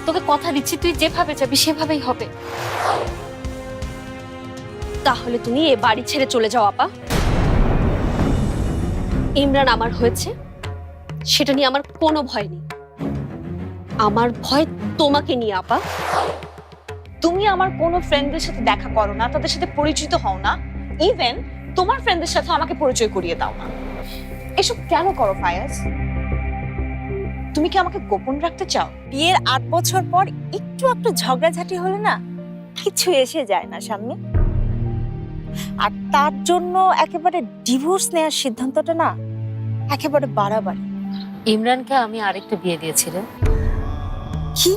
তোকে কথা দিচ্ছি তুই যেভাবে যাবি সেভাবেই হবে। তাহলে তুমি এ বাড়ি ছেড়ে চলে যাও আপা। ইমরান আমার হয়েছে, সেটা নিয়ে আমার কোনো ভয় নেই। আমার ভয় তোমাকে নিয়ে আপা। তুমি আমার কোনো ফ্রেন্ডদের সাথে দেখা করো না, তাদের সাথে পরিচিত হও না, ইভেন তোমার ফ্রেন্ডদের সাথে আমাকে পরিচয় করিয়ে দাও না। এসব কেন করো ফায়াজ? তুমি কি আমাকে গোপন রাখতে চাও? বিয়ের 8 বছর পর একটু ঝগড়াঝাটি হলে না কিছু এসে যায় না সামনে। আর তার জন্য একেবারে ডিভোর্স নেওয়ার সিদ্ধান্তটা না একেবারে বাড়াবাড়ি। ইমরানকে আমি আরেকটা বিয়ে দিয়েছিলাম। কি?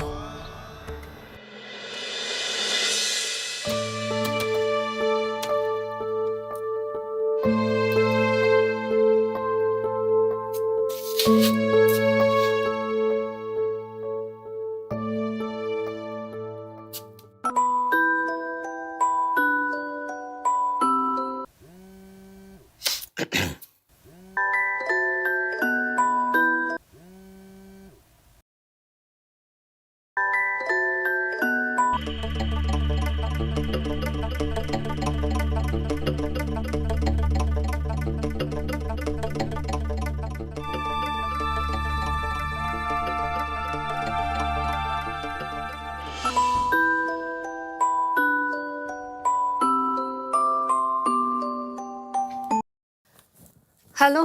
হ্যালো,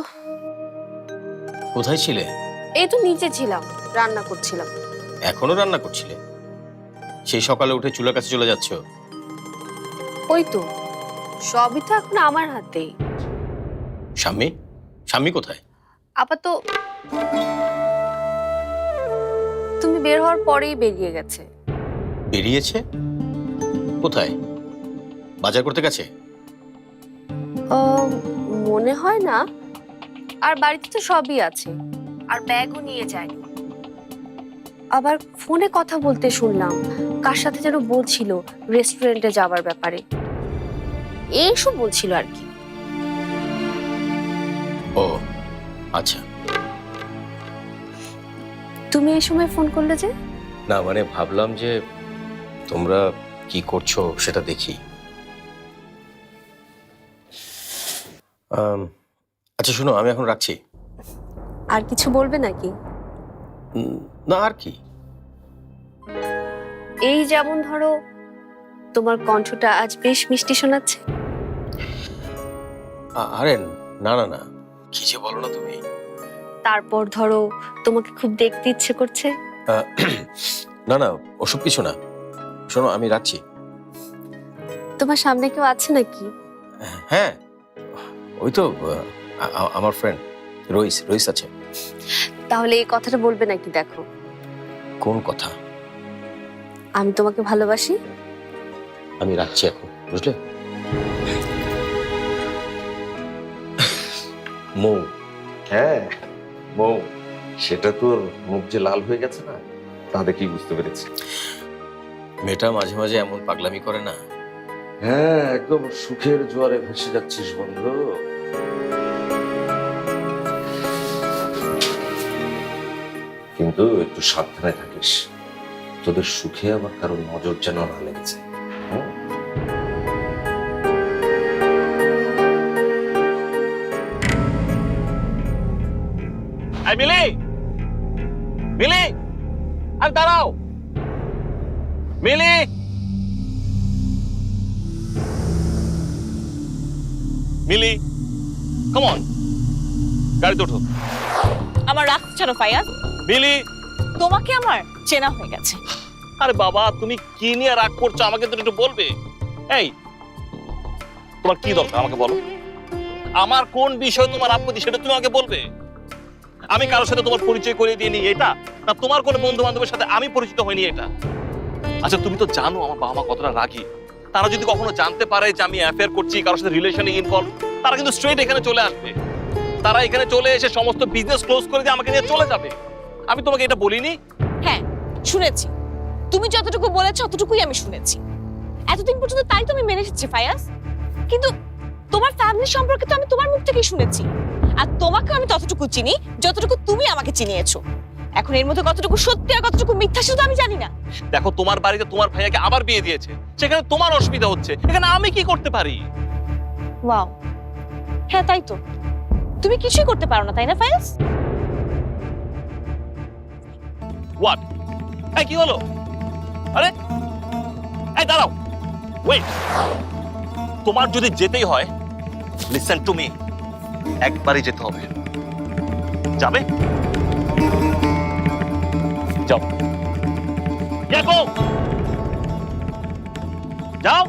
কোথায় ছিলে? এই তো নিচে ছিলাম, রান্না করছিলাম। এখনো রান্না করছিলে? সেই সকালে উঠে চুলার কাছে চলে যাচ্ছ? ওই তো, সবই তো এখন আমার হাতেই। স্বামী? স্বামী কোথায়? আপাতত তুমি বের হওয়ার পরেই বেরিয়ে গেছে। বেরিয়েছে? কোথায়? বাজার করতে গেছে? মনে হয় না। আর বাড়িতে তো সবই আছে, আর ব্যাগও নিয়ে যায়নি। আবার ফোনে কথা বলতে শুনলাম, কার সাথে যেন বলছিল রেস্টুরেন্টে যাওয়ার ব্যাপারে, এইসব বলছিল আর কি। ও আচ্ছা। তুমি এই সময় ফোন করলে যে? না মানে ভাবলাম যে তোমরা কি করছো সেটা দেখি। আচ্ছা শোনো, আমি এখন রাখছি। আর কিছু বলবে নাকি? না আর কি। এই যেমন ধরো, তোমার কণ্ঠটা আজ বেশ মিষ্টি শোনাচ্ছে। আরে না না না, কি যে বলো না তুমি। তারপর ধরো, তোমাকে খুব দেখতে ইচ্ছে করছে। না না, ওসব কিছু না। শোনো আমি রাখছি। তোমার সামনে কেউ আছে নাকি? হ্যাঁ, ওই তো আমার ফ্রেন্ড রইস আছে। তাহলে এই কথাটা বলবে নাকি? দেখো, কোন কথা? আমি তোমাকে ভালোবাসি। আমি রাখছি এখন, বুঝলে? মৌ, হ্যাঁ মৌ, সেটা তোর মুখ যে লাল হয়ে গেছে না, তা দেখেই বুঝতে পেরেছি। মেয়েটা মাঝে মাঝে এমন পাগলামি করে না। হ্যাঁ, একদম সুখের জোয়ারে ভেসে যাচ্ছিস বন্ধু। কিন্তু একটু সাবধানে থাকিস, তোদের সুখে আবার কারো নজর যেন না লেগেছে। মিলি, মিলি, আর দাঁড়াও। মিলি, মিলি, কাম অন, গাড়িতে ওঠো। আমার রাগ ছাড়ো ফায়াজ। মিলি, তোমাকে আমার চেনা হয়ে গেছে। আরে বাবা, তুমি কি নিয়ে রাগ করছো আমাকে তো একটু বলবে। এই, তোমার কি দরকার আমাকে বলো। আমার কোন বিষয় তোমার আপত্তি সেটা তুমি আমাকে বলবে। আমি কারোর সাথে তোমার পরিচয় করিয়ে দিয়ে নি এটা, না তোমার কোনো বন্ধু বান্ধবের সাথে আমি পরিচিত হইনি এটা? আচ্ছা তুমি তো জানো আমার বাবা মা কতটা রাগী। তারা যদি কখনো জানতে পারে যে আমি অ্যাফেয়ার করছি, কারোর সাথে রিলেশনে ইনভলভ, তারা কিন্তু স্ট্রেট এখানে চলে আসবে। তারা এখানে চলে এসে সমস্ত বিজনেস ক্লোজ করে দিয়ে আমাকে নিয়ে চলে যাবে। আমি তোমাকে এটা বলিনি? হ্যাঁ শুনেছি, তুমি যতটুকু বলেছো ততটুকুই আমি শুনেছি। এতদিন পর্যন্ত তাই তো আমি মেনে এসেছি ফায়াজ। কিন্তু তোমার ফ্যামিলি সম্পর্কে তো আমি তোমার মুখ থেকেই শুনেছি। আর তোমাকে আমি ততটুকু চিনি যতটুকু তুমি আমাকে চিনিয়েছো। এখন এর মধ্যে কতটুকু সত্যি আর কতটুকু মিথ্যা সেটা তো আমি জানি না। দেখো তোমার বাড়িতে তোমার ভাইয়াকে আবার বিয়ে দিয়েছে, সেখানে তোমার অসুবিধা হচ্ছে, এখানে আমি কি করতে পারি? ওয়াও, হ্যাঁ তাই তো, তুমি কিছুই করতে পারো না তাই না ফায়াজ? হোয়াট? এই কি হলো? আরে এই দাঁড়াও, ওয়েট। তোমার যদি যেতেই হয়, লিসেন টু মি, একবারই যেতে হবে। যাবে? যাও। দেখো, যাও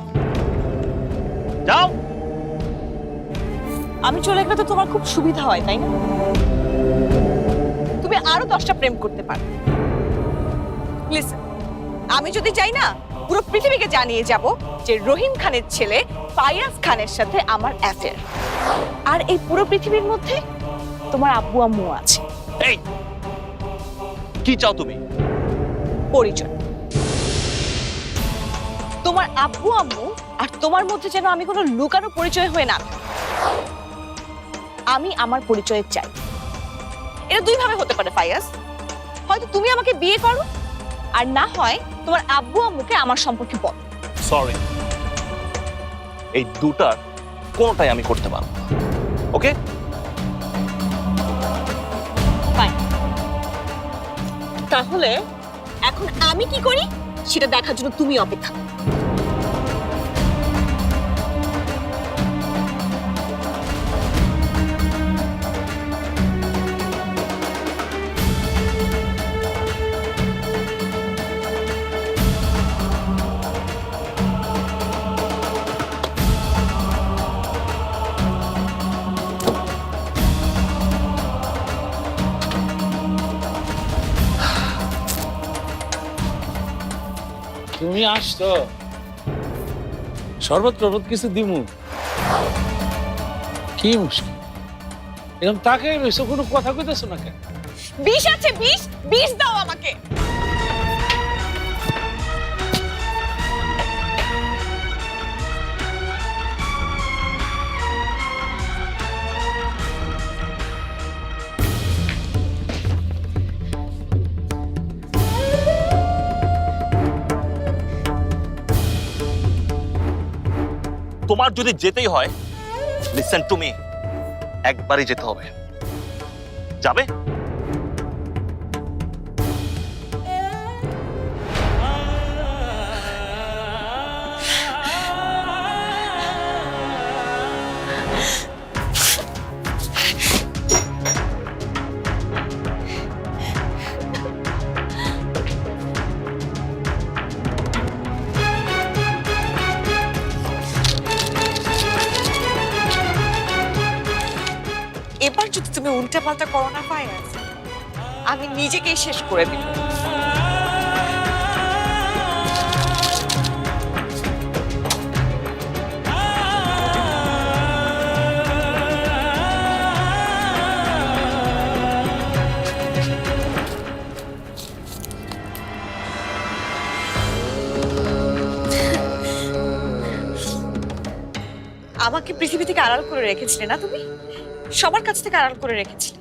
যাও। আমি চলে গেলে তো তোমার খুব সুবিধা হয় তাই না? তুমি আরো 10টা প্রেম করতে পারো। লিসেন, আমি যদি যাই না, পুরো পৃথিবীকে জানিয়ে যাব যে রহিম খানের ছেলে ফায়াজ খানের সাথে আমার অ্যাফেয়ার। আর এই পুরো পৃথিবীর মধ্যে তোমার আব্বু আম্মু আছে। এই কি চাও তুমি? পরিচয়। তোমার আব্বু আম্মু আর তোমার মধ্যে যেন আমি কোনো লুকানো পরিচয় হয়ে না থাকি। আমি আমার পরিচয় চাই। এটা দুই ভাবে হতে পারে ফায়াজ, হয়তো তুমি আমাকে বিয়ে করো, আর না হয় তোমার আব্বু আম্মুকে আমার সম্পর্কে বলো। সরি, এই দুটার কোনটাই আমি করতে পারবো না। ওকে, তাহলে এখন আমি কি করি সেটা দেখার জন্য তুমি অপেক্ষা করো। তুমি আসছো, শরবত টরবত কিছু দিমু? কি মুশকিল, এরকম তাকে রয়েছে, কোনো কথা কইতেছো না কেন? বিষ আছে, বিষ, বিষ দাও আমাকে। তোমার যদি যেতেই হয়, লিসেন টু মি, একবারই যেতে হবে। যাবে? এবার যদি তুমি উল্টাপাল্টা করো না ফায়াজ, আমি নিজেকেই শেষ করে দিব। আমাকে পৃথিবী থেকে আড়াল করে রেখেছিলে না তুমি, সবার কাছ থেকে আড়াল করে রেখেছিলে।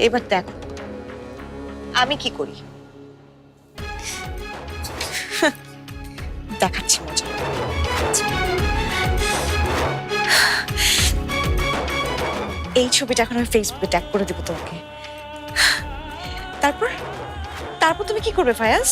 এবার দেখো আমি কি করি, দেখাচ্ছি মজা। এই ছবিটা এখন আমি ফেসবুকে ট্যাগ করে দেবো তোমাকে। তারপর তারপর তুমি কি করবে ফায়াজ?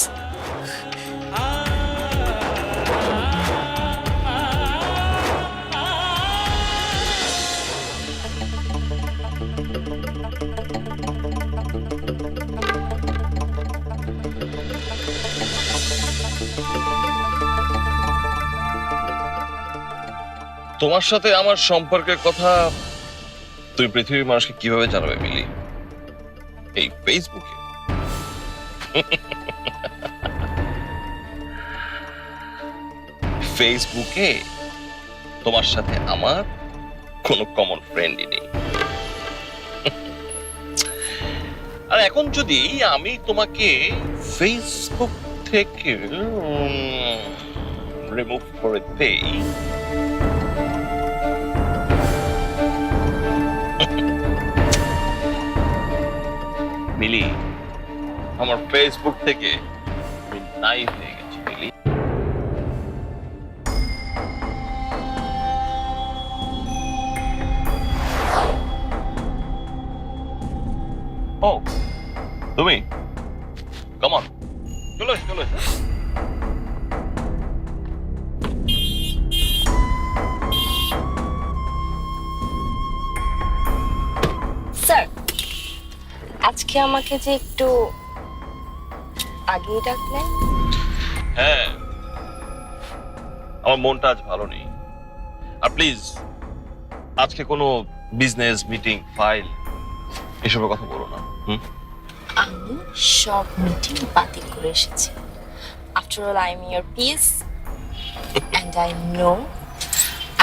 তোমার সাথে আমার সম্পর্কের কথা তুমি পৃথিবীর মানুষকে কিভাবে জানাবে মিলি? এই ফেসবুকে? ফেসবুকে তোমার সাথে আমার কোনো কমন ফ্রেন্ডই নেই। আর এখন যদি আমি তোমাকে ফেসবুক থেকে রিমুভ করে দেই, মিলি, আমার ফেসবুক থেকে আমি নাই হয়ে গেছি মিলি। ও তুমি কাম অন, চলো চলো। স্যার, আজকে আমাকে যে একটু আগেই ডাকলেন। হ্যাঁ, আমার মনটা আজ ভালো নেই। আর প্লিজ আজকে কোনো বিজনেস মিটিং, ফাইল এসবের কথা বলো না। আমি সব মিটিং বাতিল করে এসেছি। After all I am your piece and I know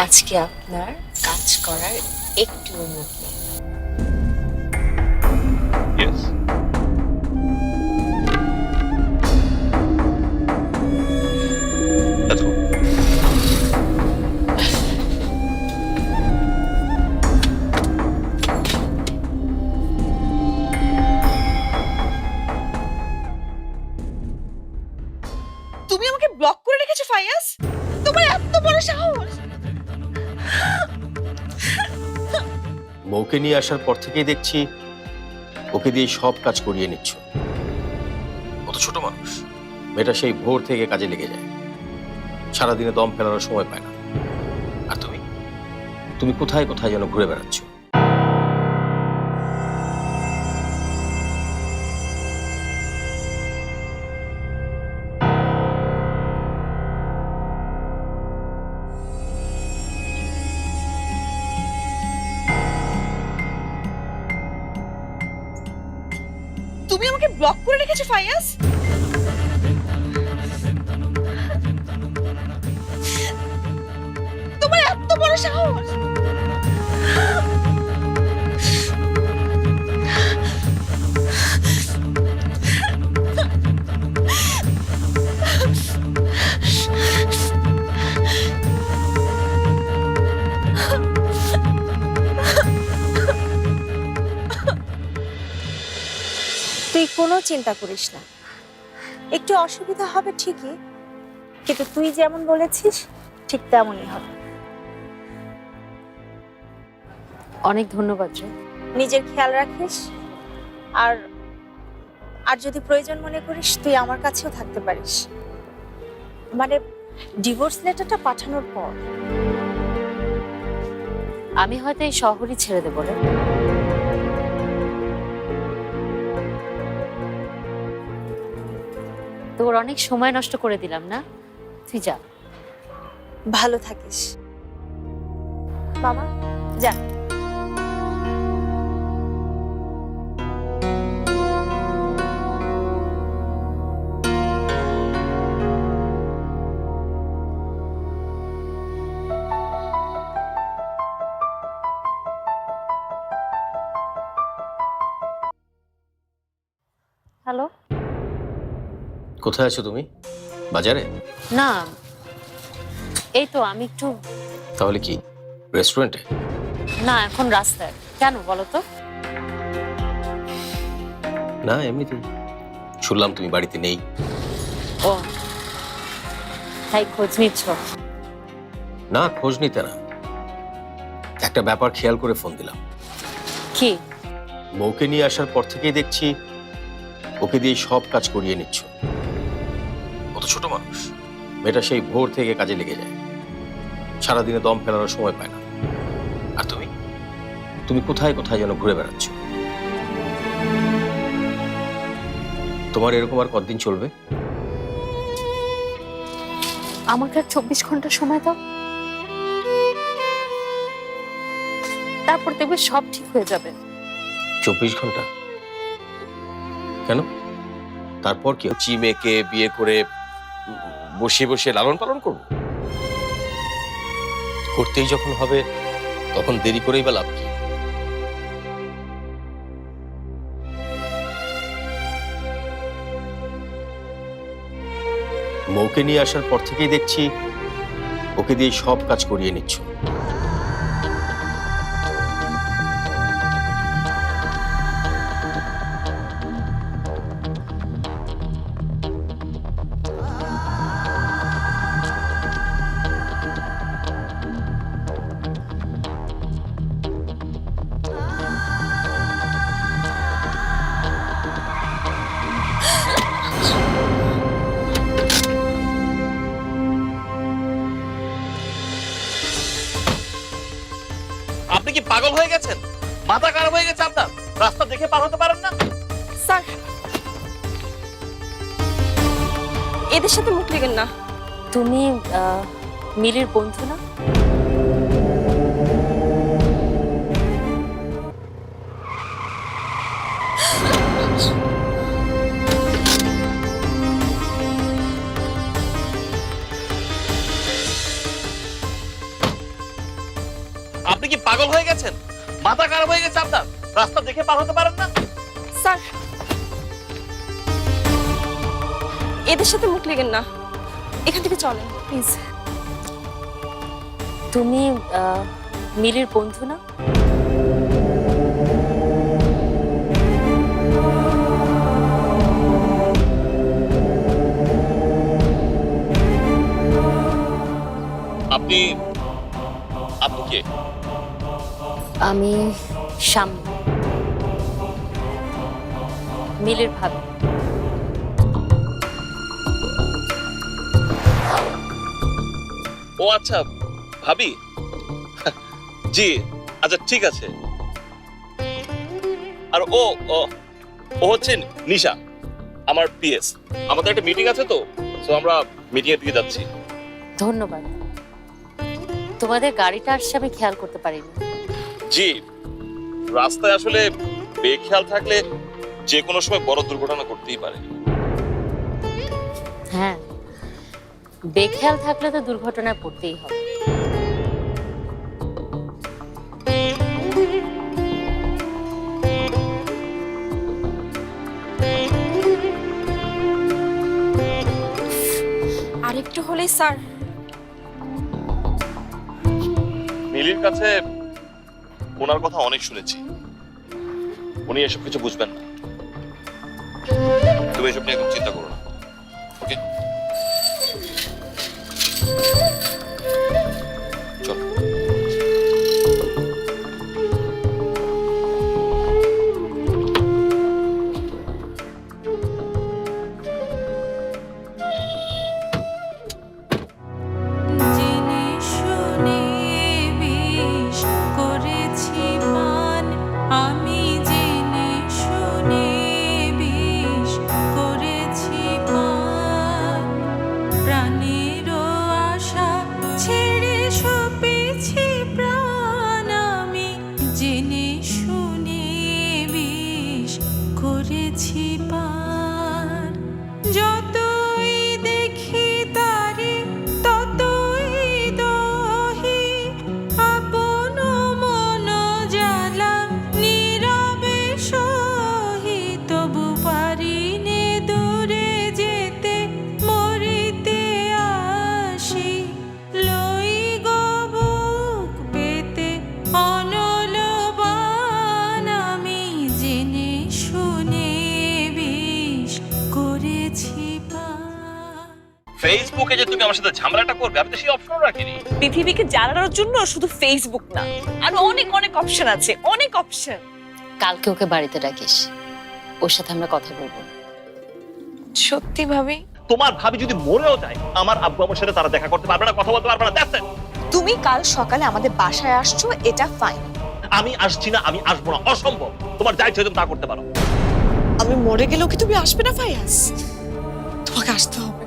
আজকে আপনার কাজ করার একটু উন্নতি। Yes, let's go. তুমি আমাকে ব্লক করে রেখেছো ফায়াজ? তোমার এত বড় সাহস! বউকে নিয়ে আসার পর থেকেই দেখছি ওকে দিয়ে সব কাজ করিয়ে নিচ্ছ। কত ছোট মানুষ, মেয়েটা সেই ভোর থেকে কাজে লেগে যায়, সারাদিনে দম ফেলানোর সময় পায় না। আর তুমি তুমি কোথায় কোথায় যেন ঘুরে বেড়াচ্ছ। তুমি আমাকে ব্লক করে রেখেছো ফায়াজ? তোমার এত বড় সাহস! তুই কোনো চিন্তা করিস না, একটু অসুবিধা হবে ঠিকই, কিন্তু তুই যেমন বলেছিস ঠিক তেমনই হবে। অনেক ধন্যবাদ রে। নিজের খেয়াল রাখিস, আর আর যদি প্রয়োজন মনে করিস তুই আমার কাছেও থাকতে পারিস। মানে ডিভোর্স লেটারটা পাঠানোর পর আমি হয়তো এই শহরই ছেড়ে দেবো রে। তোর অনেক সময় নষ্ট করে দিলাম না, তুই যা। ভালো থাকিস মামা, যা। হ্যালো। কোথায় আছো তুমি? বাজারে? না, এই তো আমি একটু। তাহলে কি রেস্টুরেন্টে? না, এখন রাস্তায়। কেন বলো তো? না, এমনিতেই শুনলাম তুমি বাড়িতে নেই। ও, তাই খোঁজ নিচ্ছ? না, খোঁজ নিতে না, একটা ব্যাপার খেয়াল করে ফোন দিলাম। কি? বউকে নিয়ে আসার পর থেকেই দেখছি ওকে দিয়ে সব কাজ করিয়ে নিচ্ছ। কত ছোট মানুষ, মেয়েটা সেই ভোর থেকে কাজে লেগে যায়, সারাদিনে দম ফেলানোর সময় পায় না। আর তুমি তুমি কোথায় কোথায় যেন ঘুরে বেড়াচ্ছ। তোমার এরকম আর কতদিন চলবে? আমাকে আর 24 ঘন্টা সময় দাও, তারপর দেখবে সব ঠিক হয়ে যাবে। 24 ঘন্টা? কেন? তারপর কি? মেয়েকে বিয়ে করে বসিয়ে বসিয়ে লালন পালন করব? করতেই যখন হবে তখন দেরি করেই বা লাভ কি? বউকে নিয়ে আসার পর থেকেই দেখছি ওকে দিয়ে সব কাজ করিয়ে নিচ্ছ। পাগল হয়ে গেছেন? মাথা খারাপ হয়ে গেছে আপনার? রাস্তা দেখে পার হতে পারেন না? স্যার, এদের সাথে মুখ লেগেন না। তুমি মিলির বন্ধু না? আপনি কি পাগল হয়ে গেছেন? মাথা খারাপ হয়ে গেছে আপনার? রাস্তা দেখে পার হতে পারেন না? স্যার, এদের সাথে মুখ লেগেন না, এখান থেকে চলেন প্লিজ। তুমি মিলির বন্ধু না? আপনি আপনি কে? আমি শাম্মী, মিলির ভাবি। ও আচ্ছা, ভাবি। জি, আচ্ছা ঠিক আছে। আর ও ও ও হচ্ছে নিশা, আমার পিএস। আমাদের একটা মিটিং আছে তো, সো আমরা মিটিং এর দিকে যাচ্ছি। ধন্যবাদ। তোমাদের গাড়িটা আসছে আমি খেয়াল করতে পারিনি। জি, রাস্তায় আসলে বেখেয়াল থাকলে যে কোনো সময় বড় দুর্ঘটনা ঘটতেই পারে। হ্যাঁ, বেখেয়াল থাকলে তো দুর্ঘটনায় পড়তেই হবে। আরেকটু হলেই স্যার। মিলির কাছে ওনার কথা অনেক শুনেছি, উনি এসব কিছু বুঝবেন না। তুমি এসব নিয়ে একদম চিন্তা করো না, ওকে? চলো। জেনে শুনে বিষ করেছি পান, আমি জেনে শুনে বিষ করেছি পান, প্রাণেরও আশা ছেড়ে সপেছি প্রাণ, আমি জেনে শুনে বিষ করেছি পান। যতই দেখি তারে ততই দহি, আপন মন জ্বালা নীরবে সহি, তবু পারিনে দূরে যেতে মরিতে আসি, লই গো বুক পেতে অনল বাণ, আমি জেনে শুনে বিষ করেছি পান। ফেসবুকে যে তুমি আমার সাথে ঝামেলাটা করবে, আমি তো সেই অপশন রাখিনি। পৃথিবীকে জানানোর জন্য শুধু ফেসবুক না, আরো অনেক অনেক অপশন আছে, অনেক অপশন। কালকে ওকে বাড়িতে ডাকিস, ওর সাথে আমরা কথা বলবো। সত্যি ভাবি? তোমার ভাবি যদি মরেও যায়, আমার আব্বু আমার সাথে তারা দেখা করতে পারবে না, কথা বলতে পারবে না। That's it. তুমি কাল সকালে আমাদের বাসায় আসছো, এটা ফাইন। আমি আসছি না, আমি আসবো না, অসম্ভব। তোমার যা ইচ্ছে তুমি তা করতে পারো। আমি মরে গেলেও কি তুমি আসবে না ফায়াজ? তোমাকে আসতে হবে।